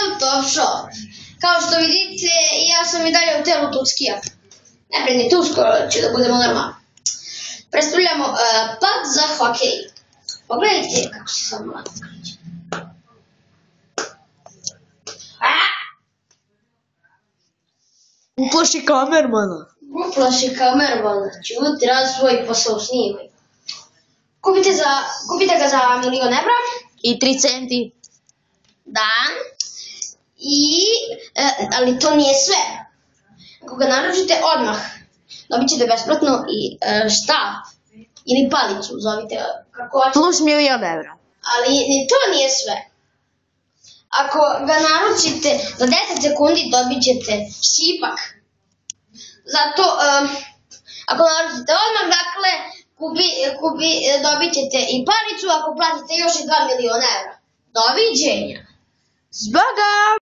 u Top Shop. Kao što vidite, ja sam i dalje u telu Tuckija. Ne brinite, uskoro će da budemo normalni. Predstavljamo pad za hokej. Pogledajte kako se sam lako kreće. Uplaši kamermana. Uplaši kamermana. Čuti, radi svoj posao, snimaj. Kupite ga za $1.000.000. I 3 centi. Da. Ali to nije sve. Ako ga naručite odmah, dobit ćete besplatno i štap ili palicu, zovite kako hoćete. Plus €1.000.000. Ali ni to nije sve. Ako ga naručite za 10 sekundi, dobit ćete šipak. Zato, ako naručite odmah, dakle, dobit ćete i palicu ako platite još i $2.000.000. Doviđenja. Zbaga!